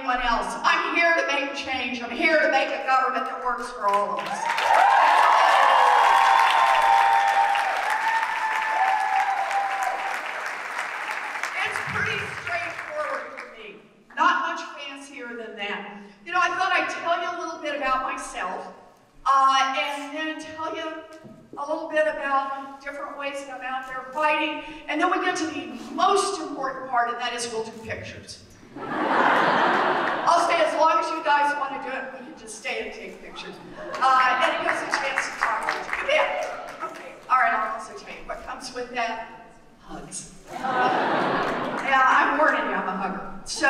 anyone else. I'm here to make change. I'm here to make a government that works for all of us. It's pretty straightforward for me. Not much fancier than that. You know, I thought I'd tell you a little bit about myself, and then tell you a little bit about different ways that I'm out there fighting, and then we get to the most important part, and that is we'll do pictures. I'll stay as long as you guys want to do it. We can just stay and take pictures. And it gives a chance to talk to you. Yeah. Okay. All right, I'll also tell you what comes with that. Hugs. Yeah, I'm warning you, I'm a hugger. So,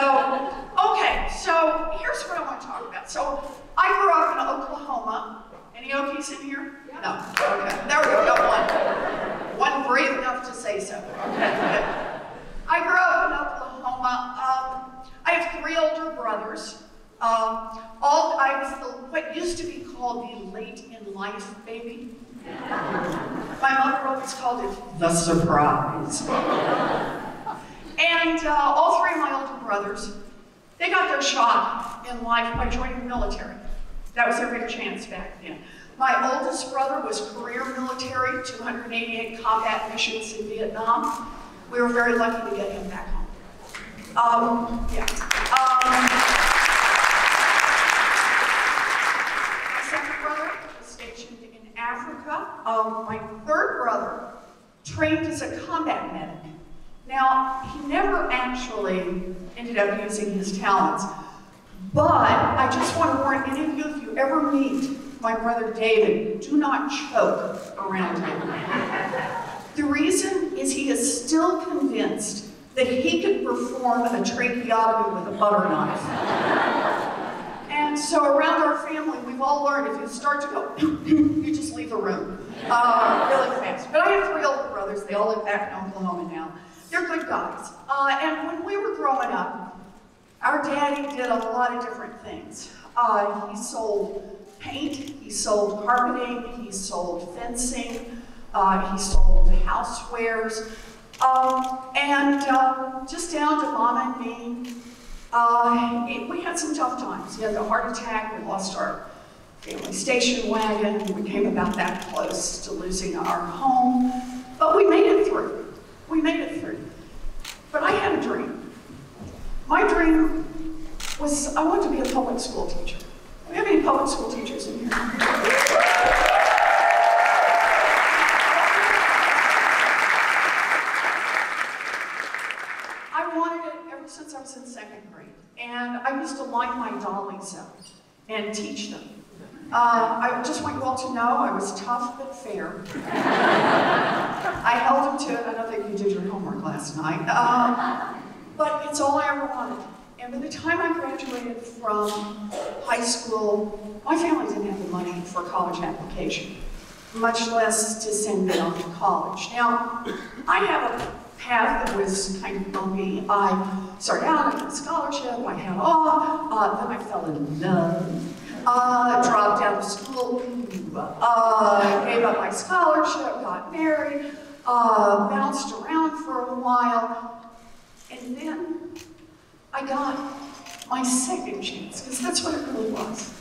okay, so here's what I want to talk about. So, I grew up in Oklahoma. Any Okies in here? No. Okay. There we go. Got one. One brave enough to say so. Okay. I grew up in Oklahoma. I have 3 older brothers. I was what used to be called the late in life baby. My mother always called it the surprise. And all 3 of my older brothers, they got their shot in life by joining the military. That was their big chance back then. My oldest brother was career military, 288 combat missions in Vietnam. We were very lucky to get him back home. My second brother was stationed in Africa. My third brother trained as a combat medic. Now, he never actually ended up using his talents, but I just want to warn any of you, if you ever meet my brother David, do not choke around him. The reason is he is still convinced that he could perform a tracheotomy with a butter knife. And so around our family, we've all learned if you start to go, you just leave the room really fast. But I have 3 older brothers. They all live back in Oklahoma now. They're good guys. And when we were growing up, our daddy did a lot of different things. He sold paint, he sold carpeting, he sold fencing, he sold housewares, and just down to Mama and me, we had some tough times. He had a heart attack, we lost our family station wagon, we came about that close to losing our home, but we made it through. We made it through. But I had a dream. My dream was I wanted to be a public school teacher. Do we have any public school teachers in here? I wanted it ever since I was in 2nd grade. And I used to line my dollies up and teach them. I just want you all to know I was tough but fair. I held them to it. I don't think you did your homework last night. But it's all I ever wanted. And by the time I graduated from high school, my family didn't have the money for a college application, much less to send me off to college. Now, I have a path that was kind of bumpy. I started out, I got a scholarship, I had off, then I fell in love. Dropped out of school, gave up my scholarship, got married, bounced around for a while, and then I got my second chance, because that's what it really was.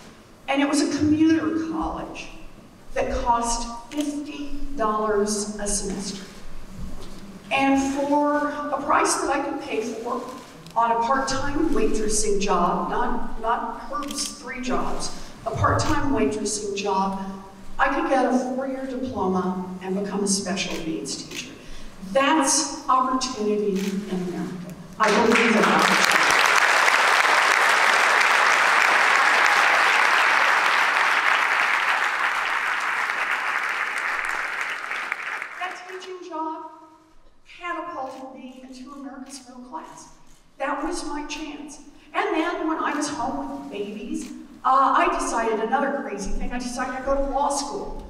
And it was a commuter college that cost $50 a semester. And for a price that I could pay for on a part-time waitressing job, not Herb's 3 jobs, a part-time waitressing job, I could get a 4-year diploma and become a special needs teacher. That's opportunity in America. I believe in opportunity. That teaching job catapulted me into America's middle class. That was my chance. And then when I was home with babies, I decided another crazy thing. I decided I'd go to law school.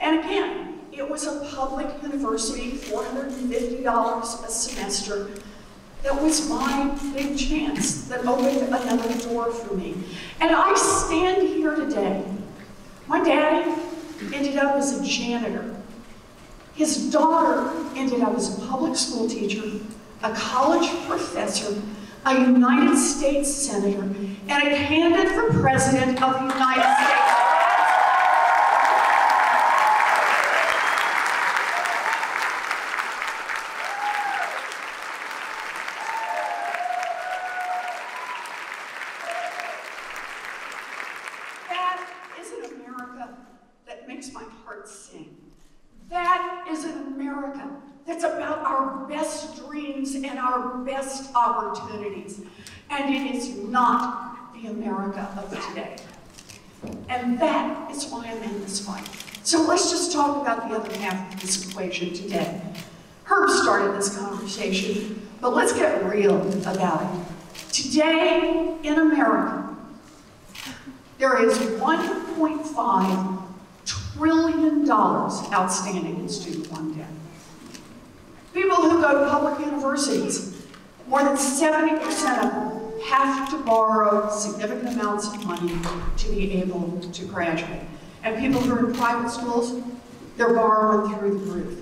And again, it was a public university, $450 a semester. That was my big chance that opened another door for me. And I stand here today. My daddy ended up as a janitor. His daughter ended up as a public school teacher, a college professor, a United States Senator, and a candidate for President of the United States. That is an America that makes my heart sing. That is an America that's about our best dreams and our best opportunities. And it is not the America of today. And that is why I'm in this fight. So let's just talk about the other half of this equation today. Herb started this conversation, but let's get real about it. Today in America, there is $1.5 trillion outstanding in student loan debt. People who go to public universities, more than 70% of them have to borrow significant amounts of money to be able to graduate. And people who are in private schools, they're borrowing through the roof.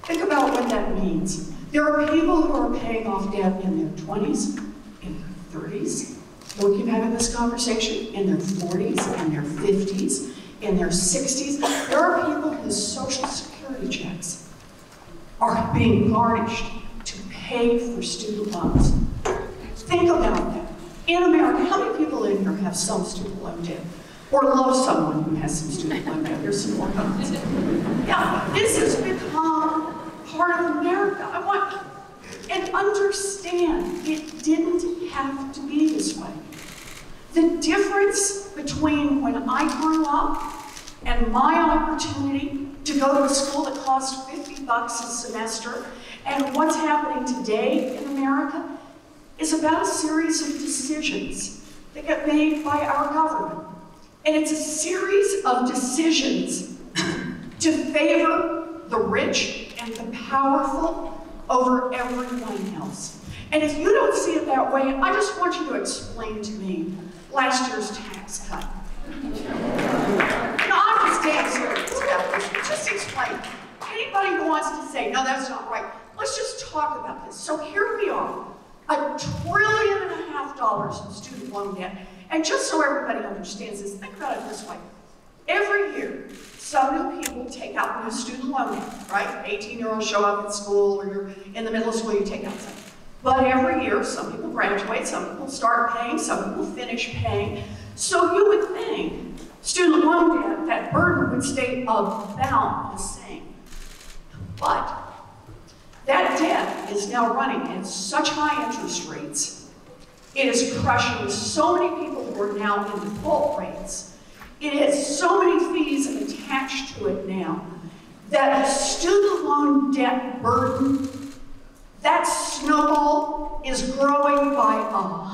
Think about what that means. There are people who are paying off debt in their 20s, in their 30s. We keep having this conversation in their 40s, in their 50s, in their 60s. There are people whose Social Security checks are being garnished to pay for student loans. Think about that. In America, how many people in here have some student loan debt? Or love someone who has some student loan debt? There's some more comments. Yeah, this has become part of America. And understand, it didn't have to be this way. The difference between when I grew up and my opportunity to go to a school that cost $50 a semester and what's happening today in America is about a series of decisions that get made by our government. And it's a series of decisions to favor the rich and the powerful over everyone else. And if you don't see it that way, I just want you to explain to me last year's tax cut. No, I'm just damn serious about this. Just explain. Anybody who wants to say, no, that's not right, let's just talk about this. So here we are, $1.5 trillion in student loan debt. And just so everybody understands this, think about it this way. Every year, some new people take out new student loan debt, right? 18-year-olds show up at school, or you're in the middle of school, you take out some. But every year, some people graduate, some people start paying, some people finish paying. So you would think student loan debt, that burden would stay about the same. But that debt is now running at such high interest rates. It is crushing so many people who are now in default rates. It has so many fees attached to it now that the student loan debt burden, that snowball is growing by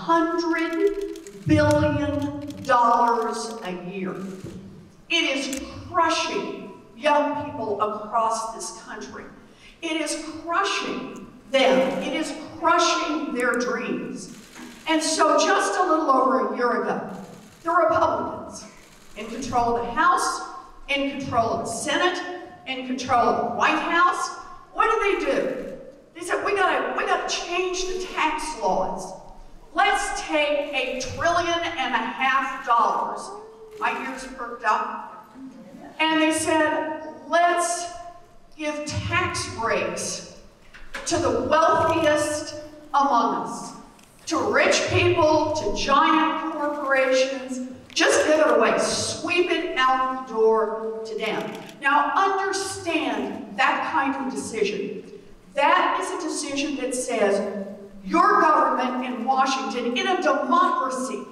$100 billion a year. It is crushing young people across this country. It is crushing them. It is crushing their dreams. And so just a little over a year ago, the Republicans, in control of the House, in control of the Senate, in control of the White House, what do? They said, we gotta change the tax laws. Let's take $1.5 trillion. My ears perked up. And they said, let's give tax breaks to the wealthiest among us, to rich people, to giant corporations. Just give it away. Sweep it out the door to them. Now understand that kind of decision. That is a decision that says your government in Washington, in a democracy,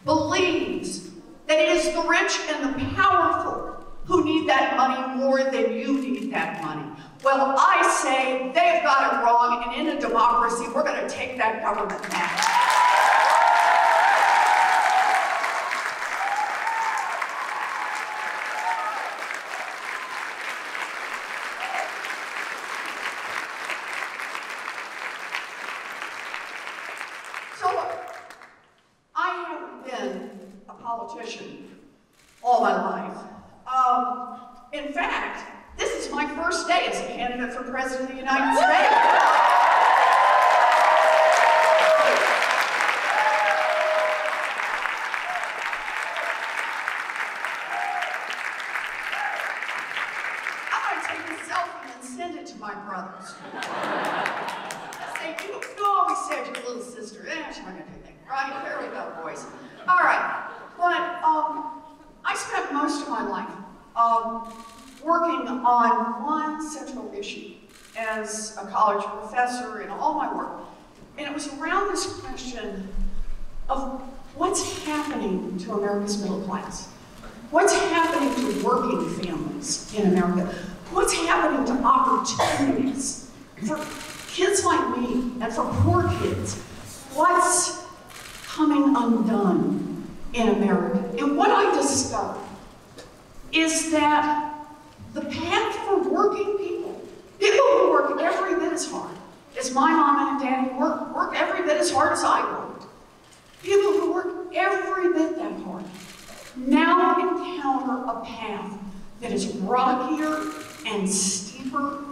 believes that it is the rich and the powerful who need that money more than you need that money. Well, I say they've got it wrong, and in a democracy, we're going to take that government back. All my life. In fact, this is my first day as a candidate for President of the United States. my brothers. Say, you always said your little sister, she's not gonna do anything, right? There we go, boys. All right, but I spent most of my life working on one central issue as a college professor in all my work. And it was around this question of what's happening to America's middle class? What's happening to working families in America? What's happening to opportunities for kids like me and for poor kids? What's coming undone in America? And what I discovered is that the path for working people who work every bit as hard as my mom and daddy work every bit as hard as I worked, people who work every bit that hard, now encounter a path that is rockier and steeper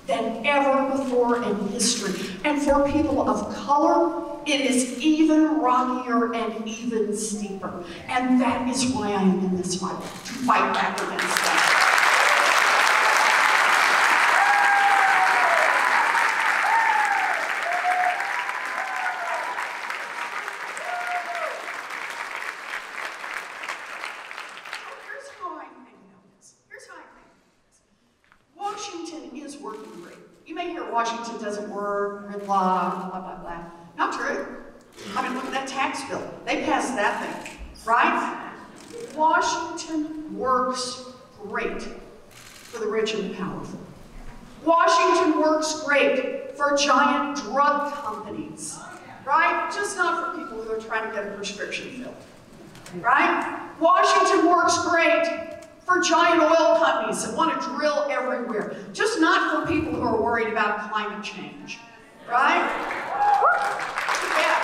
than ever before in history. And for people of color, it is even rockier and even steeper. And that is why I am in this fight, to fight back against that. Washington doesn't work, and blah, blah, blah, blah. Not true. I mean, look at that tax bill. They passed that thing, right? Washington works great for the rich and the powerful. Washington works great for giant drug companies, right? Just not for people who are trying to get a prescription filled, right? Washington works great for giant oil companies that want to drill everywhere. Just not for people who are worried about climate change, right? Yeah.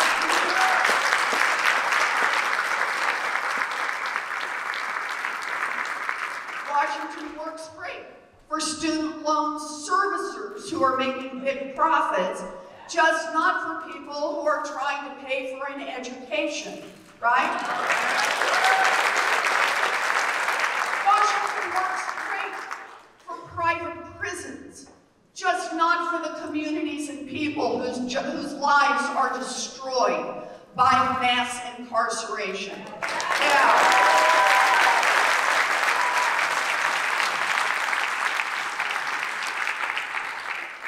Washington works great for student loan servicers who are making big profits, just not for people who are trying to pay for an education, right? Private prisons, just not for the communities and people whose lives are destroyed by mass incarceration. Yeah.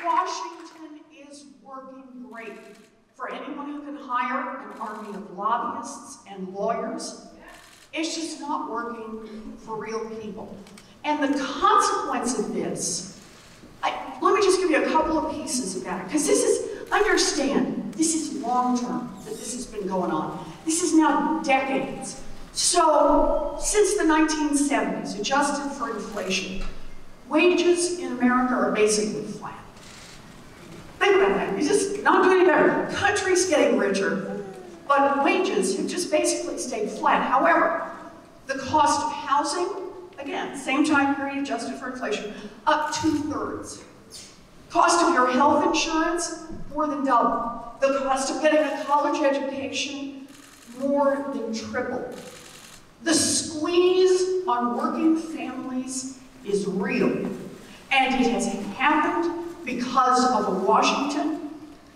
Washington is working great for anyone who can hire an army of lobbyists and lawyers. It's just not working for real people. And the consequence of this, let me just give you a couple of pieces about it, because this is, understand, this is long term that this has been going on. This is now decades. So, since the 1970s, adjusted for inflation, wages in America are basically flat. Think about that, you're just not doing any better. The country's getting richer, but wages have just basically stayed flat. However, the cost of housing, again, same time period adjusted for inflation, up 2/3. Cost of your health insurance, more than double. The cost of getting a college education, more than triple. The squeeze on working families is real. And it has happened because of a Washington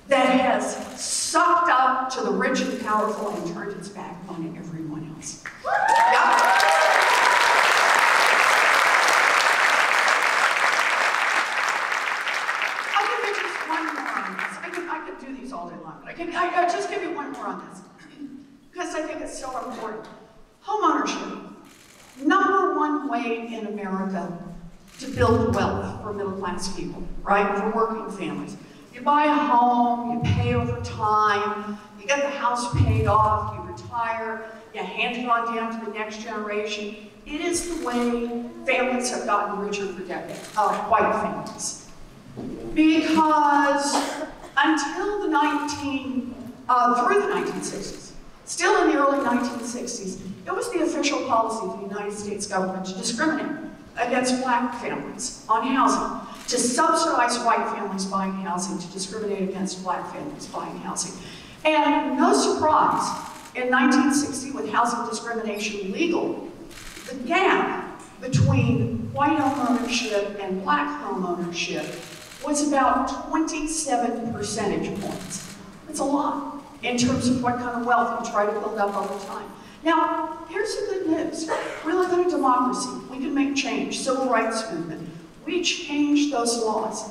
that has sucked up to the rich and powerful and turned its back on everyone else. Yeah. All day long, but I just give you one more on this, because I think it's so important. Home ownership, #1 way in America to build wealth for middle class people, right? For working families. You buy a home, you pay over time, you get the house paid off, you retire, you hand it on down to the next generation. It is the way families have gotten richer for decades, white families. Because until through the 1960s, still in the early 1960s, it was the official policy of the United States government to discriminate against black families on housing, to subsidize white families buying housing, to discriminate against black families buying housing. And no surprise, in 1960, with housing discrimination legal, the gap between white home ownership and black home ownership was about 27 percentage points. It's a lot in terms of what kind of wealth we try to build up over time. Now, here's the good news. We live in a democracy. We can make change. Civil rights movement. We changed those laws.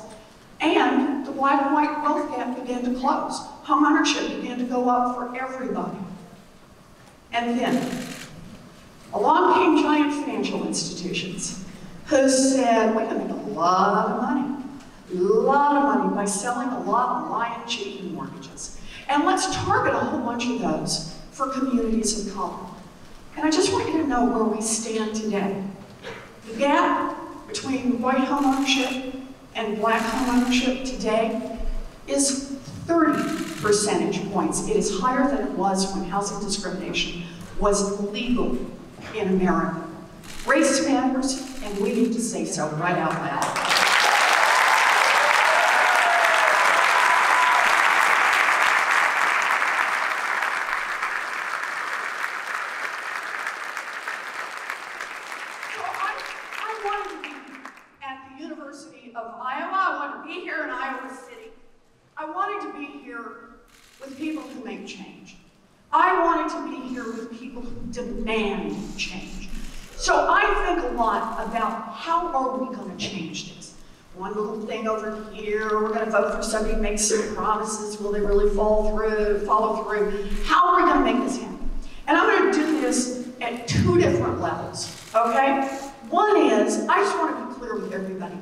And the black and white wealth gap began to close. Home ownership began to go up for everybody. And then, along came giant financial institutions who said, we can make a lot of money by selling a lot of lying, cheating mortgages. And let's target a whole bunch of those for communities of color. And I just want you to know where we stand today. The gap between white home ownership and black home ownership today is 30 percentage points. It is higher than it was when housing discrimination was legal in America. Race matters, and we need to say so right out loud. Demand change. So I think a lot about how are we going to change this? One little thing over here, we're going to vote for somebody who makes some promises. Will they really follow through? How are we going to make this happen? And I'm going to do this at two different levels, okay? One is, I just want to be clear with everybody.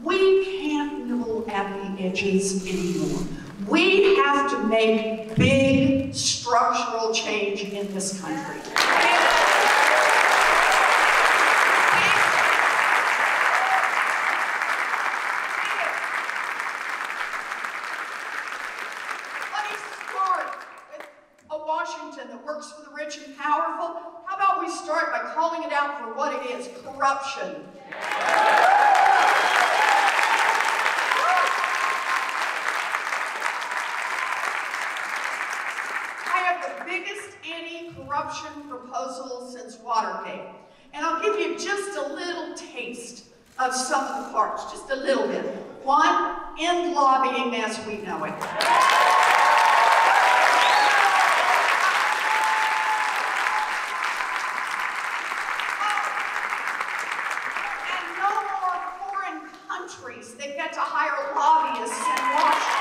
We can't nibble at the edges anymore. We have to make big structural change in this country. Let me start with a Washington that works for the rich and powerful. How about we start by calling it out for what it is, corruption. Anti-corruption proposal since Watergate. And I'll give you just a little taste of some of the parts, just a little bit. One, end lobbying as we know it. And no more foreign countries that get to hire lobbyists in Washington.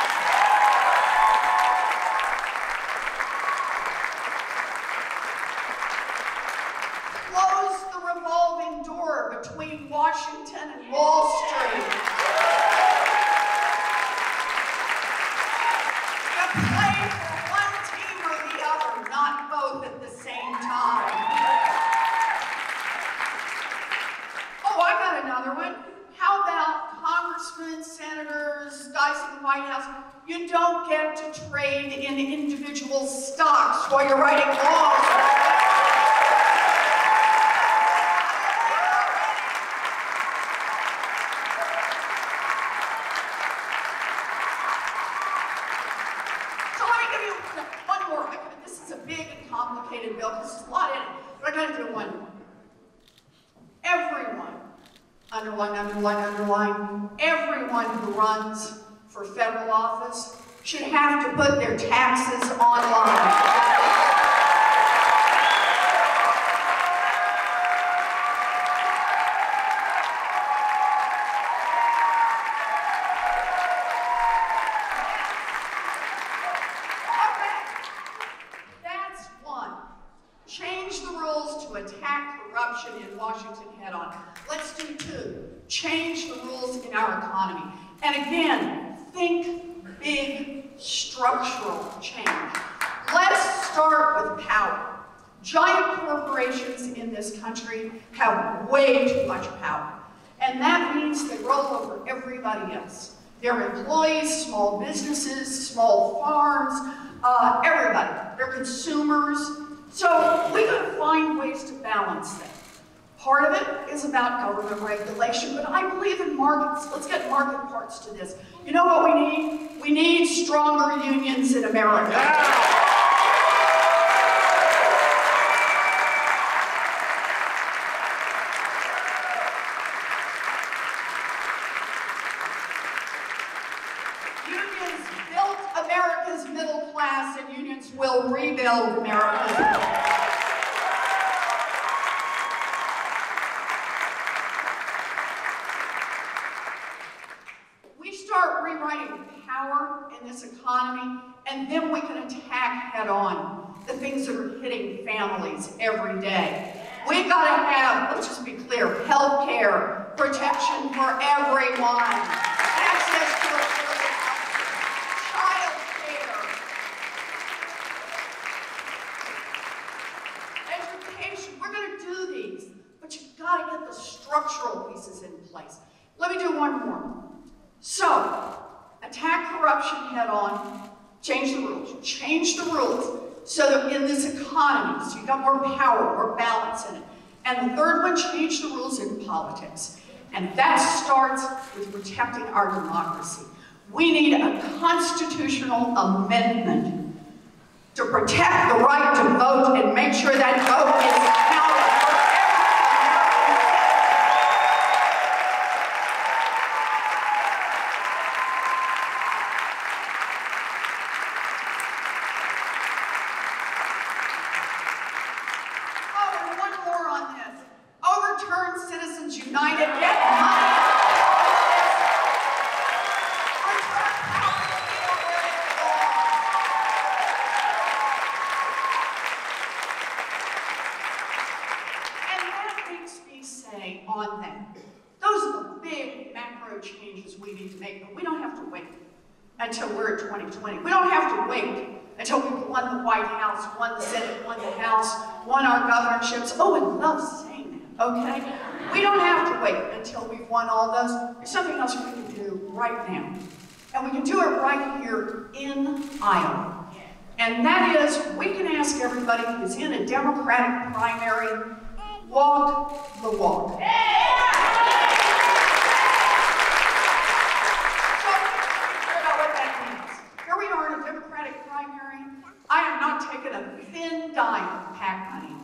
Between Washington and Wall Street. You play for one team or the other, not both at the same time. Oh, I got another one. How about congressmen, senators, guys in the White House? You don't get to trade in individual stocks while you're writing laws. Bill, because there's a lot in it, but I gotta do one more. Everyone, underline, everyone who runs for federal office should have to put their taxes online. In Washington head on. Let's do two. Change the rules in our economy. And again, think big structural change. Let's start with power. Giant corporations in this country have way too much power. And that means they roll over everybody else. Their employees, small businesses, small farms, everybody. They're consumers. So we got to find ways to balance that. Part of it is about government regulation, but I believe in markets. Let's get market parts to this. You know what we need? We need stronger unions in America. will rebuild America. We start rewriting power in this economy, and then we can attack head-on the things that are hitting families every day. We gotta have, let's just be clear, health care, protection for everyone, access to affordable child care, education. We're gonna do these, but you've gotta get the structural pieces in place. Let me do one more. So, attack corruption head on, change the rules so that in this economy, so you've got more power, more balance in it. And the third one, change the rules in politics. And that starts with protecting our democracy. We need a constitutional amendment to protect the right to vote and make sure that vote is counted. On them. Those are the big macro changes we need to make, but we don't have to wait until we're at 2020. We don't have to wait until we've won the White House, won the Senate, won the House, won our governorships. Oh, I love saying that, okay? We don't have to wait until we've won all those. There's something else we can do right now. And we can do it right here in Iowa. And that is, we can ask everybody who's in a Democratic primary, walk the walk. So, figure out what that means. Here we are in a Democratic primary. I am not taking a thin dime of PAC money.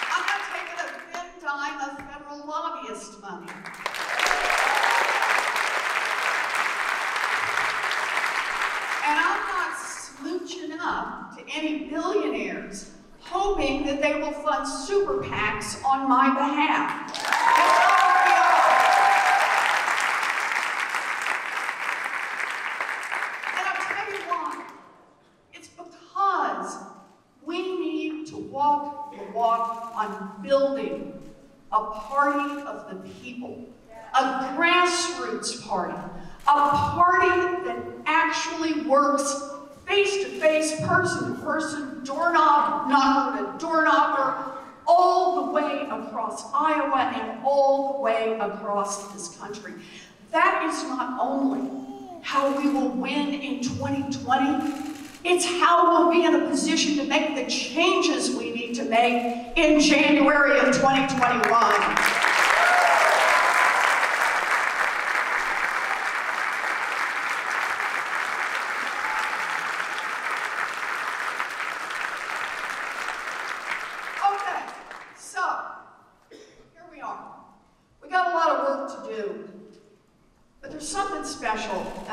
I'm not taking a thin dime of federal lobbyist money. And I'm not smooching up to any billionaires hoping that they will fund super PACs on my behalf. That's not what we are. And I'll tell you why. It's because we need to walk the walk on building a party of the people, a grassroots party, a party that actually works face-to-face, person-to-person, doorknob, knocker to door knocker, all the way across Iowa and all the way across this country. That is not only how we will win in 2020, it's how we'll be in a position to make the changes we need to make in January of 2021.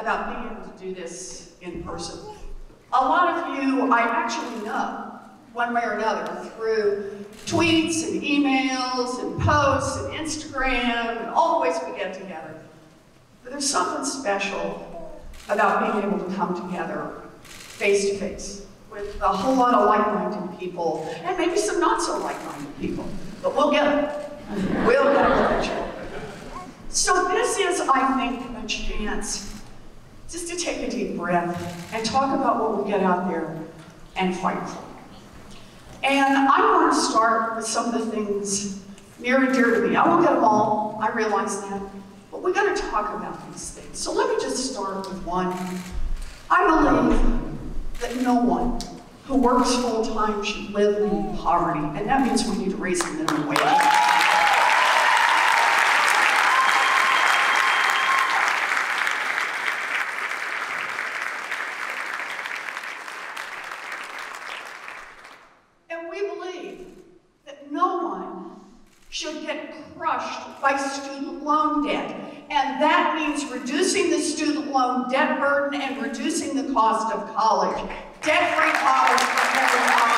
About being able to do this in person. A lot of you I actually know, one way or another, through tweets and emails and posts and Instagram and all the ways we get together. But there's something special about being able to come together face to face with a whole lot of like-minded people and maybe some not so like-minded people. But we'll get them. We'll get them eventually. So this is, I think, a chance just to take a deep breath and talk about what we'll get out there and fight for. And I want to start with some of the things near and dear to me. I won't get them all, I realize that, but we've got to talk about these things. So let me just start with one. I believe that no one who works full-time should live in poverty, and that means we need to raise the minimum wage. should get crushed by student loan debt. And And that means reducing the student loan debt burden and reducing the cost of college. Debt-free college for everybody.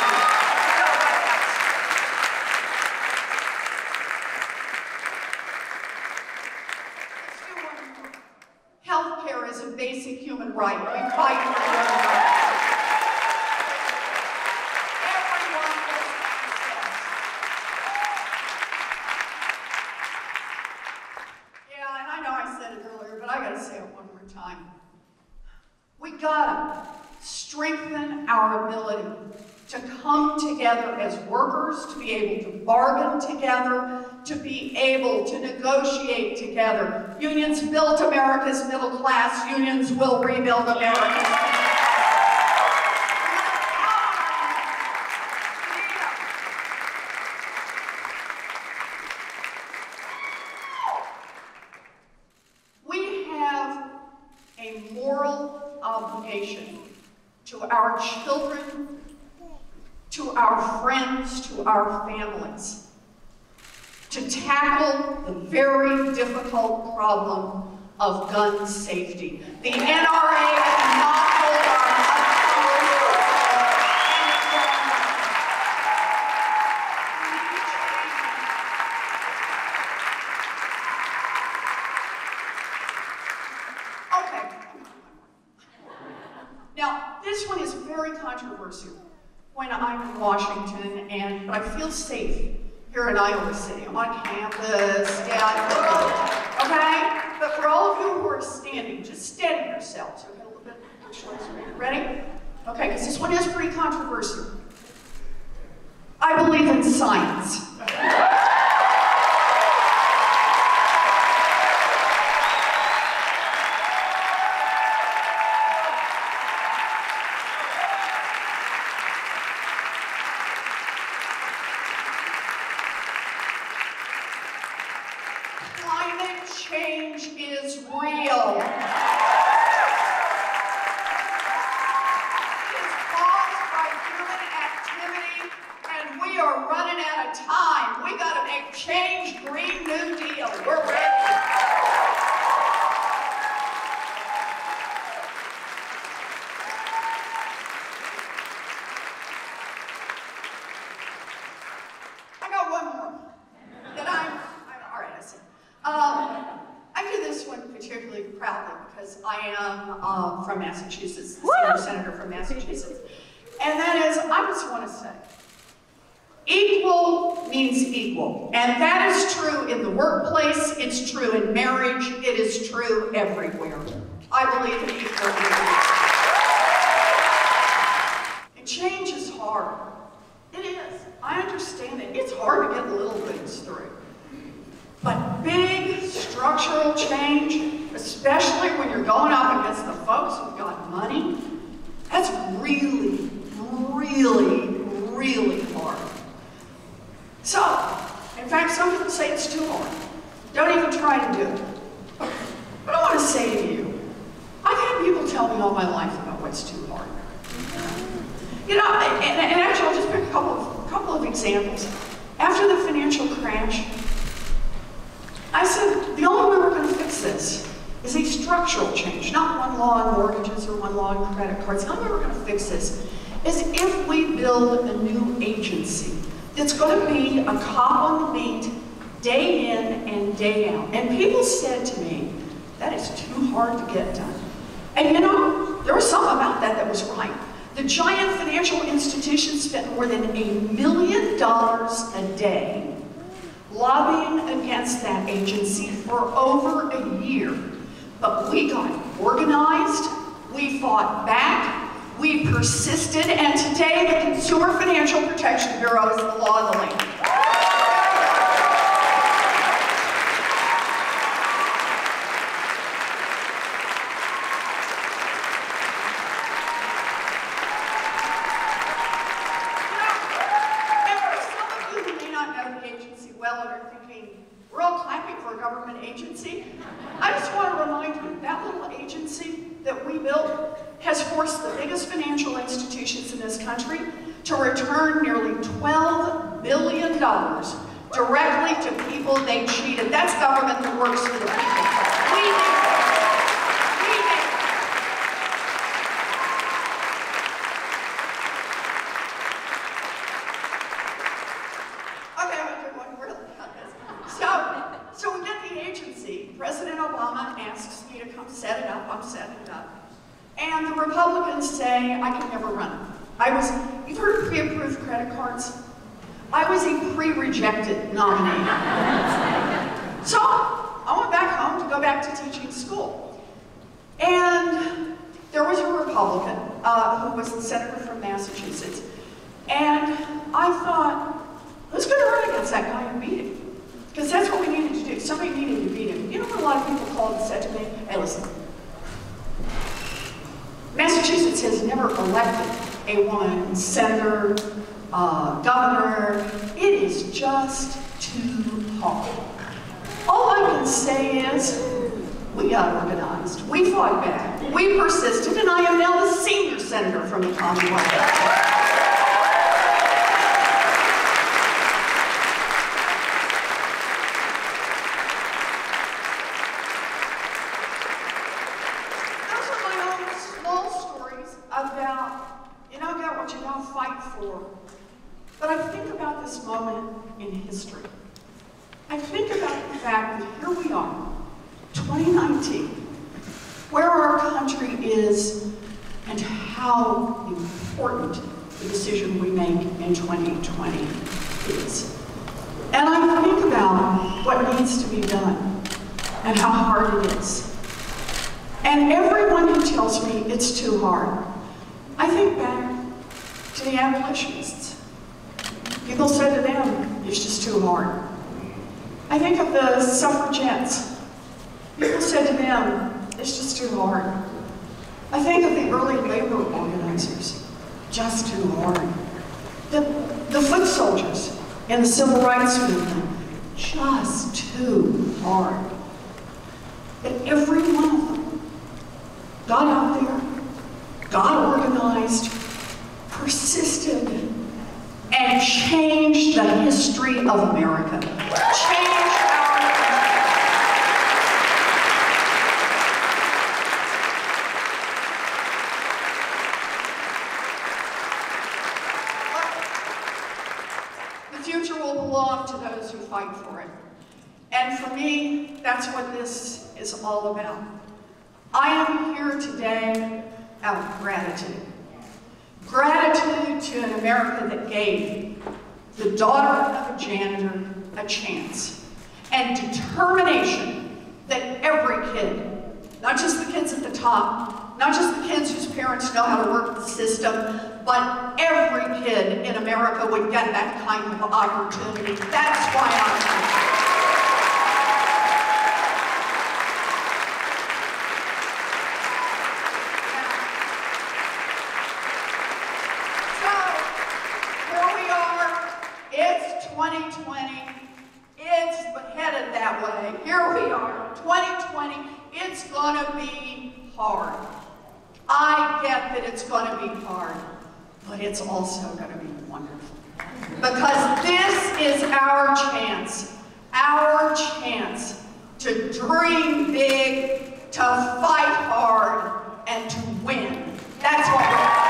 Healthcare is a basic human right. We fight for human rights. Everyone gets access. Yeah, and I know I said it earlier, but I gotta say it one more time. We gotta strengthen our ability to come together as workers, to be able to bargain together, to be able to negotiate together. Unions built America's middle class. Unions will rebuild America's middle class. We have a moral obligation to our children, to our friends, to our families, to tackle the very difficult problem of gun safety. The NRA cannot hold our Okay. Now, this one is very controversial when I'm in Washington, but I feel safe here in Iowa City. I'm on campus, okay? But for all of you who are standing, just steady yourselves. Okay, a little bit. Ready? Okay, because this one is pretty controversial. I believe in science. Change is real. It's caused by human activity, and we are running out of time. We got to make change, Green New Deal. We're ready. I got one more that all right, I see. I do this one particularly proudly because I am from Massachusetts, the senator from Massachusetts. And that is, I just want to say, equal means equal. And that is true in the workplace, it's true in marriage, it is true everywhere. I believe in equal equality. And change is hard. It is. I understand it. It's hard to get little things through. But big structural change, especially when you're going up against the folks who've got money, that's really, really, really hard. So, in fact, some people say it's too hard. Don't even try to do it. But I want to say to you, I've had people tell me all my life about what's too hard. You know, and actually I'll just pick a couple of examples. After the financial crash, I said, the only way we're going to fix this is a structural change, not one law on mortgages or one law on credit cards. The only way we're going to fix this is if we build a new agency that's going to be a cop on the beat, day in and day out. And people said to me, that is too hard to get done. And you know, there was something about that was right. The giant financial institutions spent more than $1 million a day lobbying against that agency for over a year. But we got organized, we fought back, we persisted, and today the Consumer Financial Protection Bureau is the law of the land. Agency. I just want to remind you, that little agency that we built has forced the biggest financial institutions in this country to return nearly $12 billion directly to people they cheated. That's government that works for the people. Okay, I'm gonna do one really on this. So we get the agency. President Obama asks me to come set it up. I'm setting it up. And the Republicans say I can never run. You've heard of pre-approved credit cards? I was a pre-rejected nominee. So I went back home to go back to teaching school. And there was a Republican who was the senator from Massachusetts. And I thought, who's going to run against that guy and beat him? Because that's what we needed to do. Somebody needed to beat him. You know what a lot of people called and said to me? Hey, listen. Massachusetts has never elected a woman senator, governor. It is just too hard. All I can say is, we got organized. We fought back. We persisted, and I am now the senior senator from the Commonwealth. What you now fight for. But I think about this moment in history. I think about the fact that here we are, 2019, where our country is and how important the decision we make in 2020 is. And I think about what needs to be done and how hard it is. And everyone who tells me it's too hard, I think back to the abolitionists. People said to them, it's just too hard. I think of the suffragettes. People said to them, it's just too hard. I think of the early labor organizers, just too hard. The foot soldiers in the civil rights movement, just too hard. But every one of them got out there, got organized, persisted, and changed the history of America. Changed our country. The future will belong to those who fight for it. And for me, that's what this is all about. I am here today out of gratitude. Gratitude to an America that gave the daughter of a janitor a chance, and determination that every kid, not just the kids at the top, not just the kids whose parents know how to work the system, but every kid in America would get that kind of opportunity. That's why I'm here. It's 2020, it's headed that way. Here we are, 2020, it's gonna be hard. I get that it's gonna be hard, but it's also gonna be wonderful. Because this is our chance to dream big, to fight hard, and to win. That's what we're